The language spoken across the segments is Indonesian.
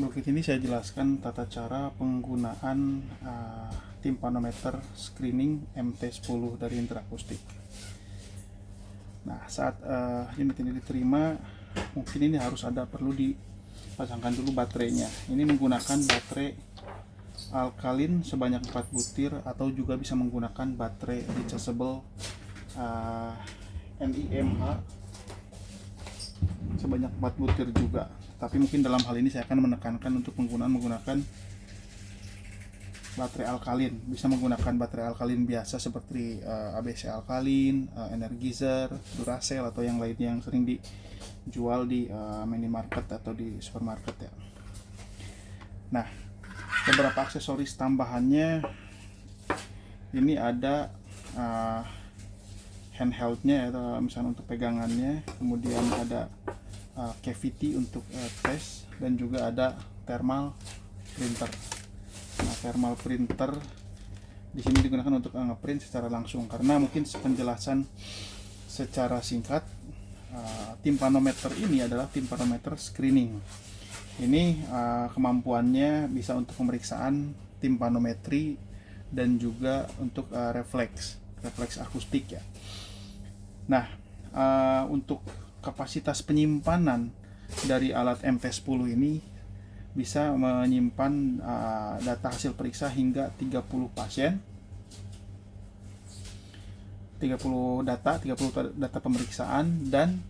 Berikut ini saya jelaskan tata cara penggunaan timpanometer screening MT10 dari Interakustik. Nah, saat unit ini diterima, mungkin ini harus perlu dipasangkan dulu baterainya. Ini menggunakan baterai alkalin sebanyak 4 butir atau juga bisa menggunakan baterai rechargeable NiMH sebanyak 4 butir juga. Tapi mungkin dalam hal ini saya akan menekankan untuk menggunakan baterai alkalin. Bisa menggunakan baterai alkalin biasa seperti ABC alkalin, Energizer, Duracell atau yang lainnya yang sering dijual di minimarket atau di supermarket ya. Nah, beberapa aksesoris tambahannya ini ada handheldnya atau misalnya untuk pegangannya, kemudian ada cavity untuk tes, dan juga ada thermal printer. Nah, thermal printer di sini digunakan untuk ngeprint secara langsung, karena mungkin penjelasan secara singkat, timpanometer ini adalah timpanometer screening. Ini kemampuannya bisa untuk pemeriksaan timpanometri dan juga untuk refleks akustik ya. Nah, untuk kapasitas penyimpanan dari alat MT10 ini bisa menyimpan data hasil periksa hingga 30 pasien, 30 data pemeriksaan, dan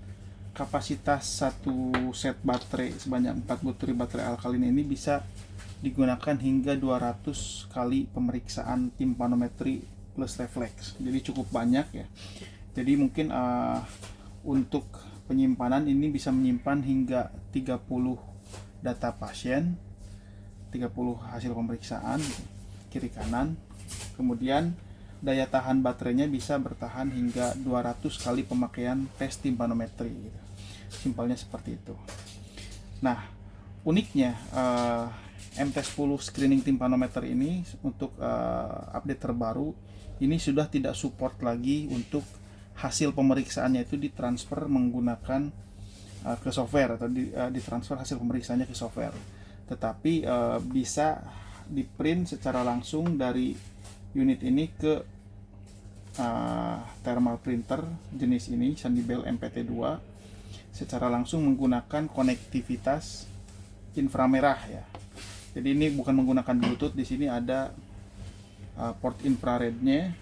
kapasitas satu set baterai sebanyak 4 butir baterai alkalin ini bisa digunakan hingga 200 kali pemeriksaan timpanometri plus refleks. Jadi cukup banyak ya. Jadi mungkin untuk penyimpanan ini bisa menyimpan hingga 30 data pasien, 30 hasil pemeriksaan kiri kanan. Kemudian daya tahan baterainya bisa bertahan hingga 200 kali pemakaian tes timpanometri gitu. Simpelnya seperti itu. Nah, uniknya MT10 screening timpanometer ini untuk update terbaru ini sudah tidak support lagi untuk hasil pemeriksaannya itu ditransfer menggunakan ke software atau ditransfer hasil pemeriksaannya ke software, tetapi bisa di-print secara langsung dari unit ini ke thermal printer jenis ini, Sandibell MPT2, secara langsung menggunakan konektivitas inframerah ya. Jadi ini bukan menggunakan Bluetooth, di sini ada port infrarednya,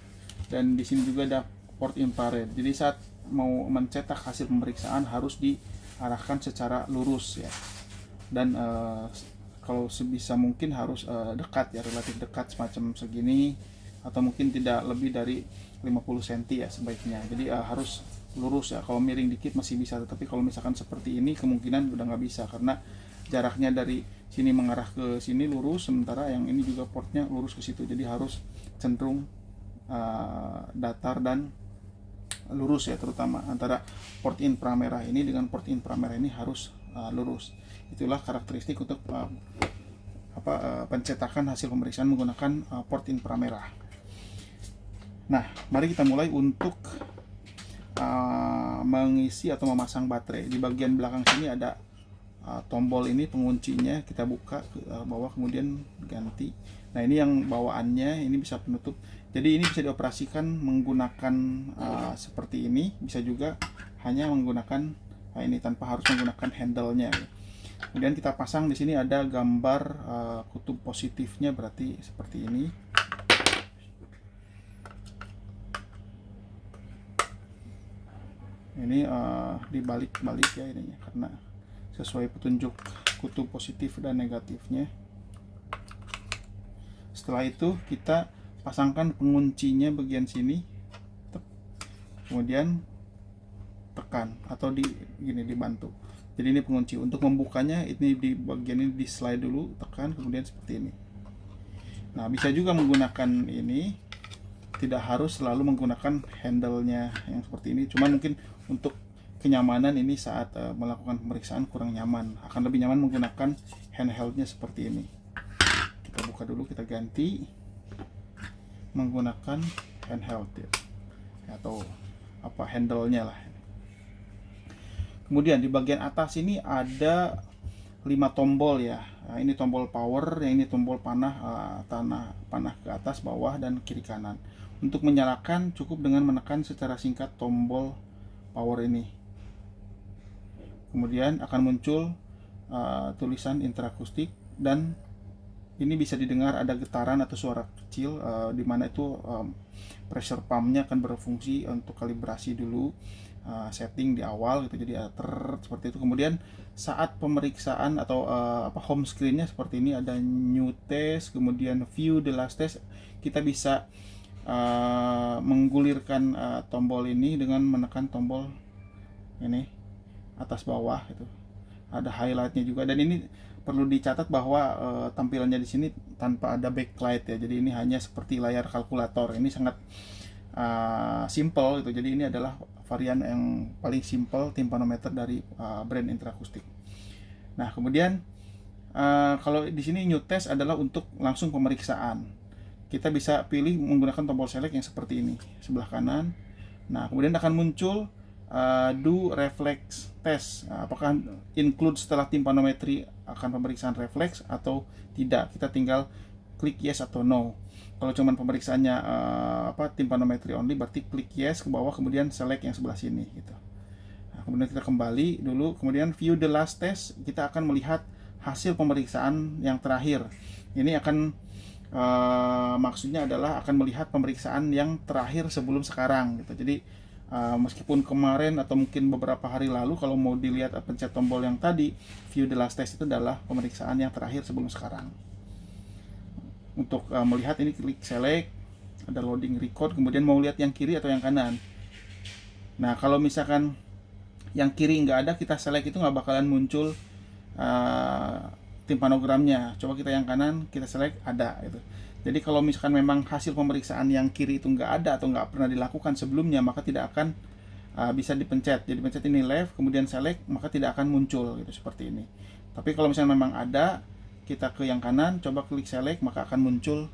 dan di sini juga ada port infrared. Jadi saat mau mencetak hasil pemeriksaan harus diarahkan secara lurus ya. Dan kalau sebisa mungkin harus dekat ya, relatif dekat, semacam segini, atau mungkin tidak lebih dari 50 cm ya sebaiknya. Jadi harus lurus ya. Kalau miring dikit masih bisa, tetapi kalau misalkan seperti ini kemungkinan udah nggak bisa, karena jaraknya dari sini mengarah ke sini lurus, sementara yang ini juga portnya lurus ke situ. Jadi harus cenderung datar dan lurus ya, terutama antara port inframerah ini dengan port inframerah ini harus lurus. Itulah karakteristik untuk pencetakan hasil pemeriksaan menggunakan port inframerah. Nah, mari kita mulai untuk mengisi atau memasang baterai. Di bagian belakang sini ada tombol ini penguncinya, kita buka ke bawah kemudian ganti. Nah, ini yang bawaannya, ini bisa penutup. Jadi ini bisa dioperasikan menggunakan seperti ini, bisa juga hanya menggunakan ini tanpa harus menggunakan handle-nya. Kemudian kita pasang, di sini ada gambar kutub positifnya, berarti seperti ini. Ini dibalik-balik ya ininya, karena sesuai petunjuk kutub positif dan negatifnya. Setelah itu kita pasangkan penguncinya bagian sini, kemudian tekan atau dibantu. Jadi ini pengunci. Untuk membukanya ini di bagian ini di slide dulu, tekan, kemudian seperti ini. Nah, bisa juga menggunakan ini, tidak harus selalu menggunakan handle-nya yang seperti ini. Cuman mungkin untuk kenyamanan ini saat melakukan pemeriksaan kurang nyaman, akan lebih nyaman menggunakan handheld-nya seperti ini. Kita buka dulu, kita ganti menggunakan handheld ya, atau handle-nya lah. Kemudian di bagian atas ini ada 5 tombol ya. Nah, ini tombol power, yang ini tombol panah, panah ke atas, bawah, dan kiri kanan. Untuk menyalakan cukup dengan menekan secara singkat tombol power ini. Kemudian akan muncul tulisan interakustik, dan ini bisa didengar ada getaran atau suara kecil, di mana itu pressure pumpnya akan berfungsi untuk kalibrasi dulu, setting di awal gitu, jadi seperti itu. Kemudian saat pemeriksaan atau home screennya seperti ini, ada new test, kemudian view the last test. Kita bisa menggulirkan tombol ini dengan menekan tombol ini atas bawah itu. Ada highlightnya juga, dan ini perlu dicatat bahwa tampilannya di sini tanpa ada backlight ya. Jadi ini hanya seperti layar kalkulator. Ini sangat simple gitu. Jadi ini adalah varian yang paling simple tympanometer dari brand Interakustik. Nah, kemudian kalau di sini new test adalah untuk langsung pemeriksaan. Kita bisa pilih menggunakan tombol select yang seperti ini sebelah kanan. Nah, kemudian akan muncul do reflex test. Apakah include setelah tympanometry akan pemeriksaan refleks atau tidak? Kita tinggal klik yes atau no. Kalau cuman pemeriksaannya tympanometry only, berarti klik yes ke bawah, kemudian select yang sebelah sini gitu. Nah, kemudian kita kembali dulu, kemudian view the last test. Kita akan melihat hasil pemeriksaan yang terakhir. Ini akan maksudnya adalah akan melihat pemeriksaan yang terakhir sebelum sekarang gitu. Jadi meskipun kemarin atau mungkin beberapa hari lalu, kalau mau dilihat pencet tombol yang tadi view the last test, itu adalah pemeriksaan yang terakhir sebelum sekarang. Untuk melihat ini klik select, ada loading record, kemudian mau lihat yang kiri atau yang kanan. Nah, kalau misalkan yang kiri nggak ada, kita select itu nggak bakalan muncul timpanogramnya. Coba kita yang kanan, kita select, ada gitu. Jadi kalau misalkan memang hasil pemeriksaan yang kiri itu nggak ada atau nggak pernah dilakukan sebelumnya, maka tidak akan bisa dipencet. Jadi pencet ini left, kemudian select, maka tidak akan muncul gitu, seperti ini. Tapi kalau misalnya memang ada, kita ke yang kanan, coba klik select, maka akan muncul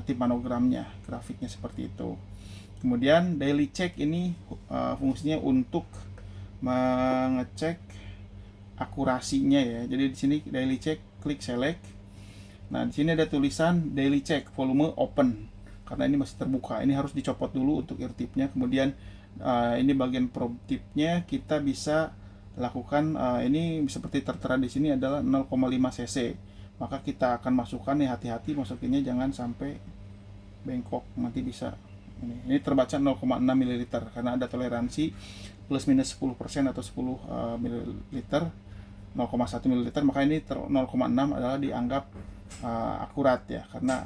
timpanogramnya, grafiknya seperti itu. Kemudian daily check ini fungsinya untuk mengecek akurasinya ya. Jadi di sini daily check, klik select. Nah, di sini ada tulisan daily check volume open. Karena ini masih terbuka, ini harus dicopot dulu untuk ear tipnya. Kemudian ini bagian probe tipnya, kita bisa lakukan ini seperti tertera di sini adalah 0,5 cc. Maka kita akan masukkan ya, hati-hati masukinnya jangan sampai bengkok, nanti bisa ini terbaca 0,6 ml karena ada toleransi plus minus 10% atau 10 ml, 0,1 ml, maka ini 0,6 adalah dianggap akurat ya, karena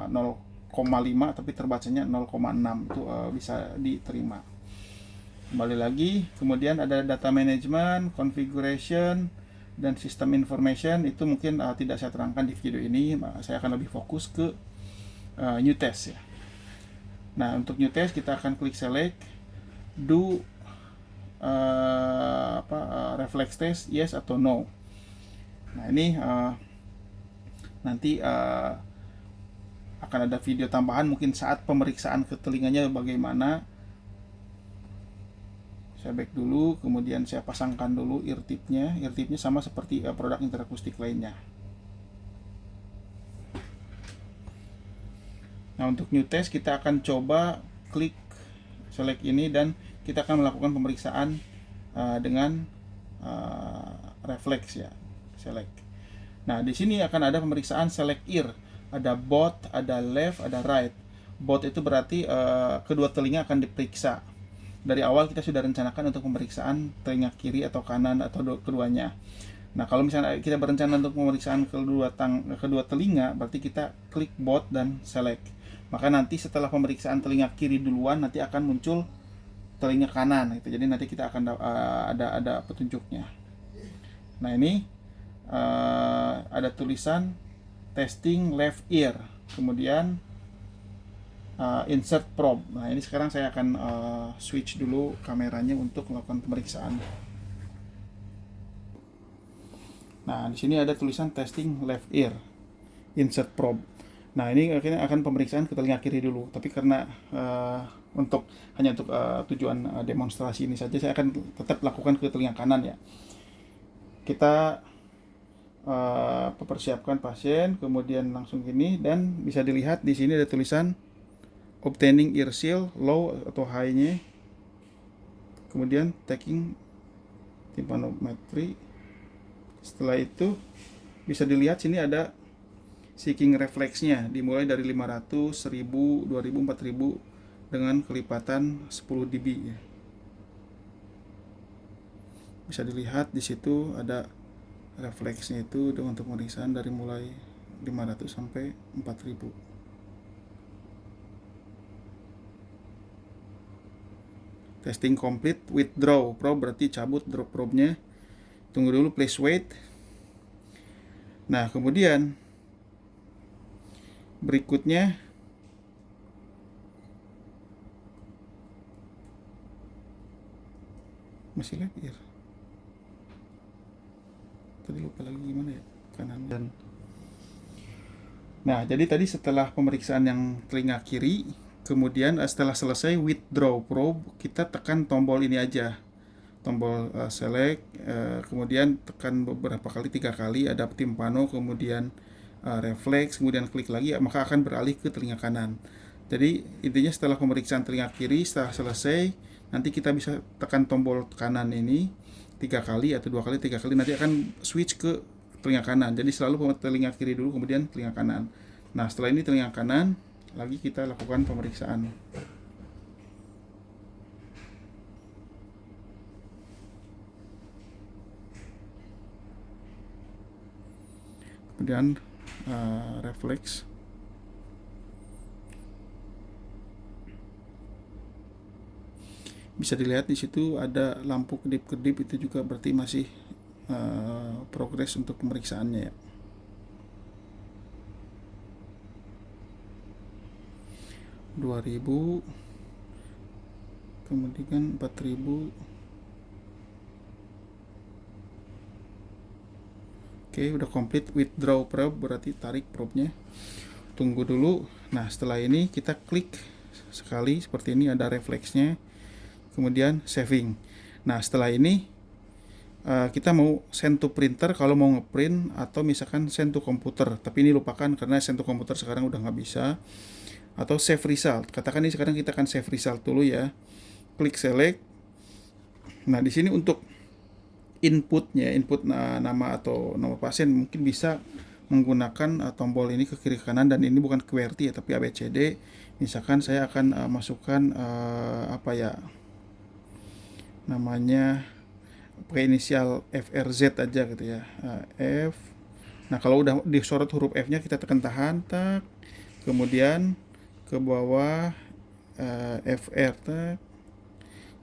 0,5 tapi terbacanya 0,6 itu bisa diterima. Kembali lagi, kemudian ada data management, configuration, dan system information. Itu mungkin tidak saya terangkan di video ini, saya akan lebih fokus ke new test ya. Nah, untuk new test kita akan klik select, do reflex test, yes atau no. Nah, ini nanti akan ada video tambahan mungkin saat pemeriksaan ke telinganya bagaimana. Saya back dulu, kemudian saya pasangkan dulu ear tipnya. Ear tipnya sama seperti produk Interakustik lainnya. Nah, untuk new test kita akan coba klik select ini, dan kita akan melakukan pemeriksaan dengan reflex ya, select. Nah, di sini akan ada pemeriksaan select ear. Ada both, ada left, ada right. Both itu berarti kedua telinga akan diperiksa. Dari awal kita sudah rencanakan untuk pemeriksaan telinga kiri atau kanan atau keduanya. Nah, kalau misalnya kita berencana untuk pemeriksaan kedua telinga, berarti kita klik both dan select. Maka nanti setelah pemeriksaan telinga kiri duluan, nanti akan muncul telinga kanan gitu. Jadi nanti kita akan ada petunjuknya. Nah, ini ada tulisan testing left ear, kemudian insert probe. Nah, ini sekarang saya akan switch dulu kameranya untuk melakukan pemeriksaan. Nah, di sini ada tulisan testing left ear, insert probe. Nah, ini akhirnya akan pemeriksaan ke telinga kiri dulu. Tapi karena hanya untuk tujuan demonstrasi ini saja, saya akan tetap lakukan ke telinga kanan ya. kita persiapkan pasien, kemudian langsung gini, dan bisa dilihat di sini ada tulisan obtaining ear seal low atau high-nya, kemudian taking tympanometry. Setelah itu bisa dilihat sini ada seeking reflex-nya dimulai dari 500, 1000, 2000, 4000 dengan kelipatan 10 dB ya. Bisa dilihat di situ ada refleksnya itu untuk pemeriksaan dari mulai 500 sampai 4000. Testing complete, withdraw probe berarti cabut drop probe-nya. Tunggu dulu, please wait. Nah, kemudian berikutnya masih left ear. Tadi lupa lagi gimana ya, kanan dan. Nah, jadi tadi setelah pemeriksaan yang telinga kiri, kemudian setelah selesai withdraw probe, kita tekan tombol ini aja, tombol select, kemudian tekan beberapa kali, 3 kali, ada timpano, kemudian reflex, kemudian klik lagi, maka akan beralih ke telinga kanan. Jadi intinya setelah pemeriksaan telinga kiri, setelah selesai, nanti kita bisa tekan tombol kanan ini 3 kali atau 2 kali, 3 kali, nanti akan switch ke telinga kanan. Jadi selalu telinga kiri dulu, kemudian telinga kanan. Nah, setelah ini telinga kanan, lagi kita lakukan pemeriksaan. Kemudian refleks. Bisa dilihat di situ ada lampu kedip-kedip, itu juga berarti masih progres untuk pemeriksaannya ya. (2000) kemudian 4000. Oke, udah complete withdraw probe, berarti tarik probe-nya. Tunggu dulu. Nah, setelah ini kita klik sekali seperti ini, ada refleksnya. Kemudian saving. Nah, setelah ini kita mau send to printer kalau mau ngeprint, atau misalkan send to komputer. Tapi ini lupakan karena send to komputer sekarang udah nggak bisa. Atau save result. Katakan ini sekarang kita akan save result dulu ya. Klik select. Nah, di sini untuk inputnya, input nama atau nomor pasien, mungkin bisa menggunakan tombol ini ke kiri kanan, dan ini bukan QWERTY ya, tapi ABCD. Misalkan saya akan masukkan apa ya namanya, pakai inisial FRZ aja gitu ya, F. Nah, kalau udah disorot huruf F-nya, kita tekan tahan, tak, kemudian ke bawah FR, tak,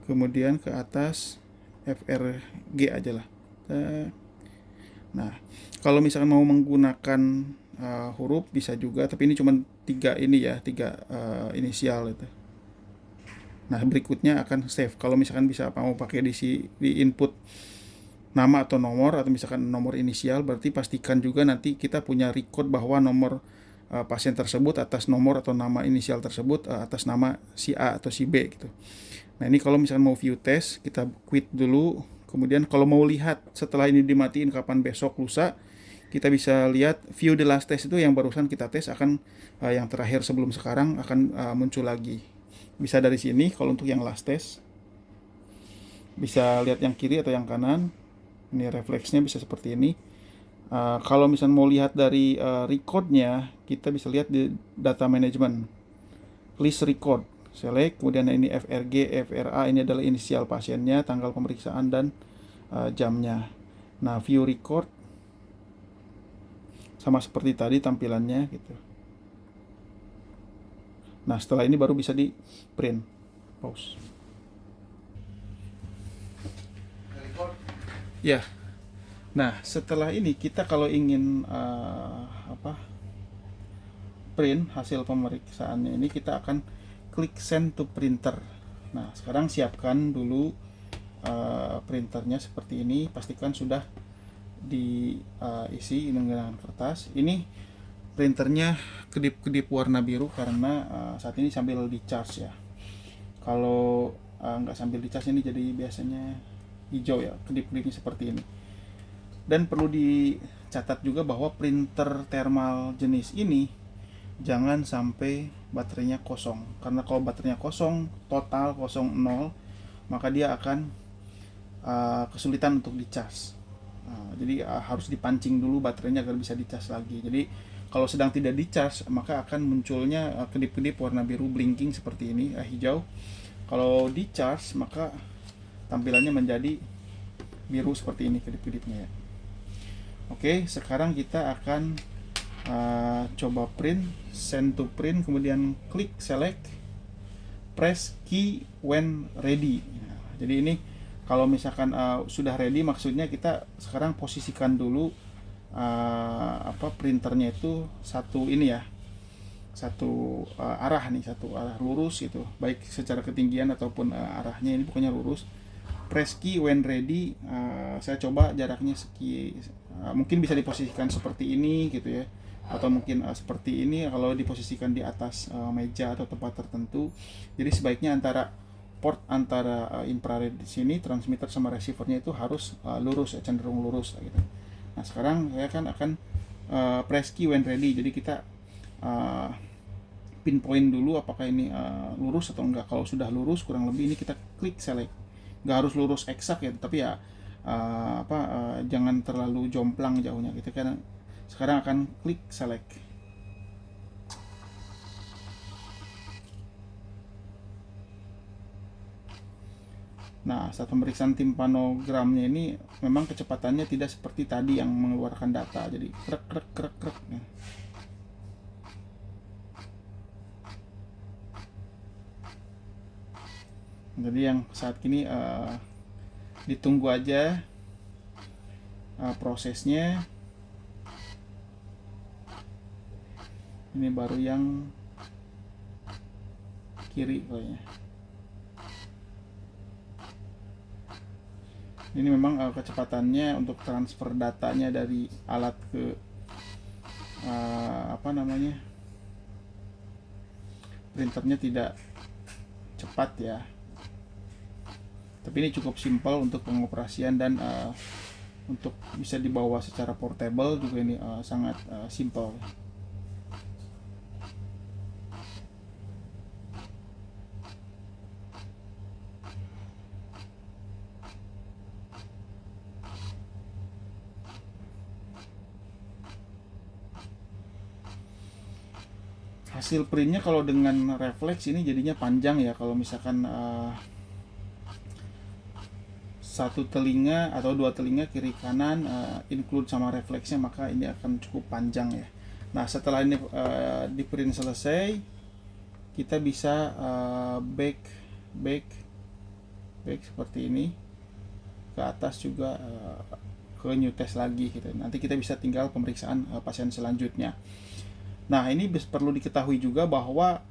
kemudian ke atas FRG aja lah. Nah, kalau misalkan mau menggunakan huruf bisa juga, tapi ini cuma 3 ini ya, 3 inisial itu. Nah, berikutnya akan save. Kalau misalkan bisa mau pakai di input nama atau nomor, atau misalkan nomor inisial, berarti pastikan juga nanti kita punya record bahwa nomor pasien tersebut atas nomor atau nama inisial tersebut atas nama si A atau si B gitu. Nah, ini kalau misalkan mau view test, kita quit dulu. Kemudian kalau mau lihat setelah ini dimatiin kapan besok lusa, kita bisa lihat view the last test, itu yang barusan kita tes akan yang terakhir sebelum sekarang akan muncul lagi. Bisa dari sini kalau untuk yang last test. Bisa lihat yang kiri atau yang kanan. Ini refleksnya bisa seperti ini. Kalau misalnya mau lihat dari recordnya, kita bisa lihat di data management, list record, select, kemudian ini FRG, FRA, ini adalah inisial pasiennya, tanggal pemeriksaan, dan jamnya. Nah, view record sama seperti tadi tampilannya gitu. Nah, setelah ini baru bisa di print. Pause. Ya. Nah, setelah ini kita kalau ingin print hasil pemeriksaannya ini, kita akan klik send to printer. Nah, sekarang siapkan dulu printernya seperti ini. Pastikan sudah diisi dengan kertas. Ini printernya kedip-kedip warna biru karena saat ini sambil di charge ya. Kalau nggak sambil di charge ini jadi biasanya hijau ya, kedip-kedipnya seperti ini. Dan perlu dicatat juga bahwa printer thermal jenis ini jangan sampai baterainya kosong, karena kalau baterainya kosong, total kosong nol, maka dia akan kesulitan untuk dicas. Jadi harus dipancing dulu baterainya agar bisa dicas lagi. Jadi kalau sedang tidak dicas, maka akan munculnya kedip-kedip warna biru blinking seperti ini, hijau. Kalau dicas, maka tampilannya menjadi biru seperti ini kedip-kedipnya ya. Oke, sekarang kita akan coba print, send to print, kemudian klik select, press key when ready. Nah, jadi ini kalau misalkan sudah ready, maksudnya kita sekarang posisikan dulu printernya itu satu ini ya, satu arah nih, satu arah lurus gitu, baik secara ketinggian ataupun arahnya ini pokoknya lurus. Press key when ready. Saya coba jaraknya mungkin bisa diposisikan seperti ini gitu ya, atau mungkin seperti ini kalau diposisikan di atas meja atau tempat tertentu. Jadi sebaiknya port antara infrared di sini, transmitter sama receivernya itu harus lurus, cenderung lurus gitu. Nah, sekarang saya akan press key when ready. Jadi kita pinpoint dulu apakah ini lurus atau enggak. Kalau sudah lurus kurang lebih, ini kita klik select. Nggak harus lurus eksak ya, tapi ya jangan terlalu jomplang jauhnya. Kita kan sekarang akan klik select. Nah, saat pemeriksaan timpanogramnya ini memang kecepatannya tidak seperti tadi yang mengeluarkan data, jadi krek krek krek krek. Jadi yang saat ini ditunggu aja prosesnya. Ini baru yang kiri kayaknya. Ini memang kecepatannya untuk transfer datanya dari alat ke printernya tidak cepat ya. Tapi ini cukup simpel untuk pengoperasian, dan untuk bisa dibawa secara portable juga ini sangat simpel. Hasil printnya kalau dengan refleks ini jadinya panjang ya. Kalau misalkan satu telinga atau dua telinga kiri kanan include sama refleksnya, maka ini akan cukup panjang ya. Nah, setelah ini di print selesai, kita bisa back seperti ini ke atas juga, ke new test lagi gitu. Nanti kita bisa tinggal pemeriksaan pasien selanjutnya. Nah, ini perlu diketahui juga bahwa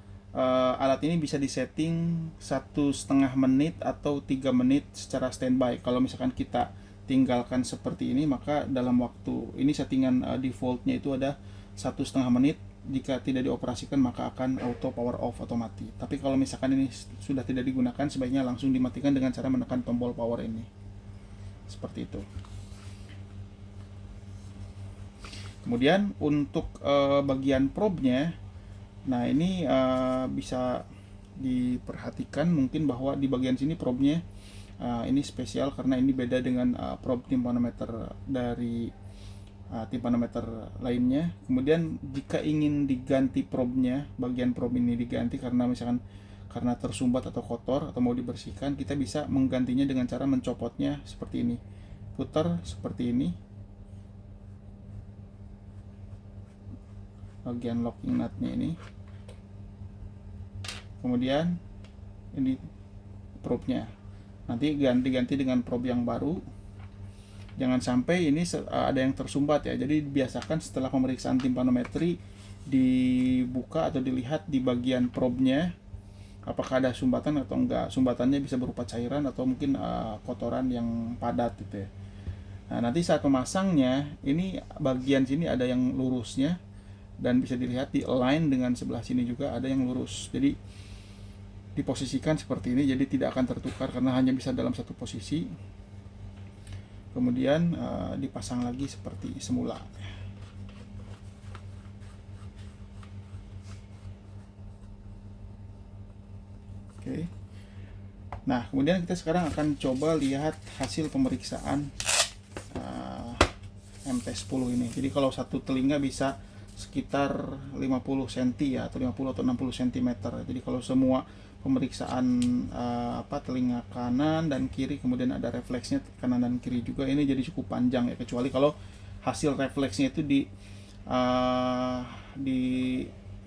alat ini bisa disetting 1,5 menit atau 3 menit secara standby. Kalau misalkan kita tinggalkan seperti ini, maka dalam waktu ini settingan defaultnya itu ada 1,5 menit. Jika tidak dioperasikan, maka akan auto power off atau mati. Tapi kalau misalkan ini sudah tidak digunakan, sebaiknya langsung dimatikan dengan cara menekan tombol power ini, seperti itu. Kemudian untuk bagian probe-nya, nah ini bisa diperhatikan mungkin bahwa di bagian sini probe-nya ini spesial karena ini beda dengan probe timpanometer dari timpanometer lainnya. Kemudian jika ingin diganti probe-nya, bagian probe ini diganti karena misalkan karena tersumbat atau kotor atau mau dibersihkan, kita bisa menggantinya dengan cara mencopotnya seperti ini. Putar seperti ini. Bagian locking nutnya ini, kemudian ini probe-nya, nanti ganti dengan probe yang baru. Jangan sampai ini ada yang tersumbat ya. Jadi biasakan setelah pemeriksaan timpanometri dibuka atau dilihat di bagian probe-nya apakah ada sumbatan atau enggak. Sumbatannya bisa berupa cairan atau mungkin kotoran yang padat gitu ya. Nah, nanti saat memasangnya ini bagian sini ada yang lurusnya, dan bisa dilihat di align dengan sebelah sini juga ada yang lurus. Jadi diposisikan seperti ini, jadi tidak akan tertukar karena hanya bisa dalam satu posisi. kemudian dipasang lagi seperti semula. Oke. Nah, kemudian kita sekarang akan coba lihat hasil pemeriksaan MT10 ini. Jadi kalau satu telinga bisa sekitar 50 cm ya, atau 50 atau 60 cm. Jadi kalau semua pemeriksaan telinga kanan dan kiri, kemudian ada refleksnya kanan dan kiri juga, ini jadi cukup panjang ya, kecuali kalau hasil refleksnya itu di 1,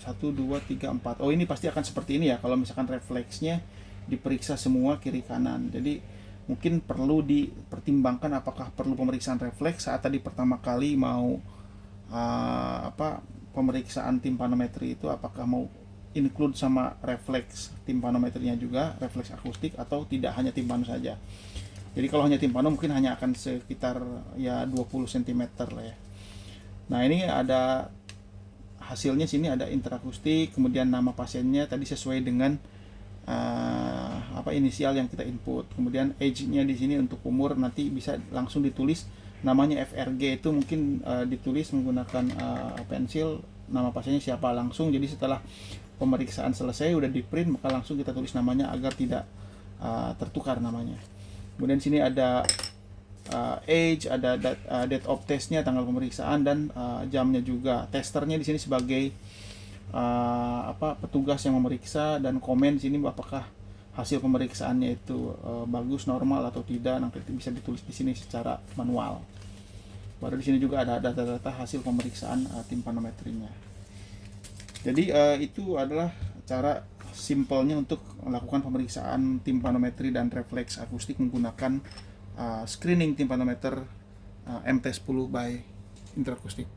2, 3, 4. Oh, ini pasti akan seperti ini ya kalau misalkan refleksnya diperiksa semua kiri kanan. Jadi mungkin perlu dipertimbangkan apakah perlu pemeriksaan refleks saat tadi pertama kali mau pemeriksaan timpanometri itu, apakah mau include sama refleks timpanometrinya juga, refleks akustik, atau tidak hanya timpano saja. Jadi kalau hanya timpano mungkin hanya akan sekitar ya 20 cm lah ya. Nah, ini ada hasilnya, sini ada interakustik, kemudian nama pasiennya tadi sesuai dengan inisial yang kita input, kemudian age-nya di sini untuk umur, nanti bisa langsung ditulis namanya FRG, itu mungkin ditulis menggunakan pensil nama pasiennya siapa langsung. Jadi setelah pemeriksaan selesai udah di print, maka langsung kita tulis namanya agar tidak tertukar namanya. Kemudian sini ada age, ada date of testnya, tanggal pemeriksaan, dan jamnya juga. Testernya di sini sebagai petugas yang memeriksa, dan komen di sini apakah hasil pemeriksaannya itu bagus, normal atau tidak, nanti bisa ditulis di sini secara manual. Baru di sini juga ada data-data hasil pemeriksaan timpanometrinya. Jadi itu adalah cara simpelnya untuk melakukan pemeriksaan timpanometri dan refleks akustik menggunakan screening timpanometer MT10 by Interakustik.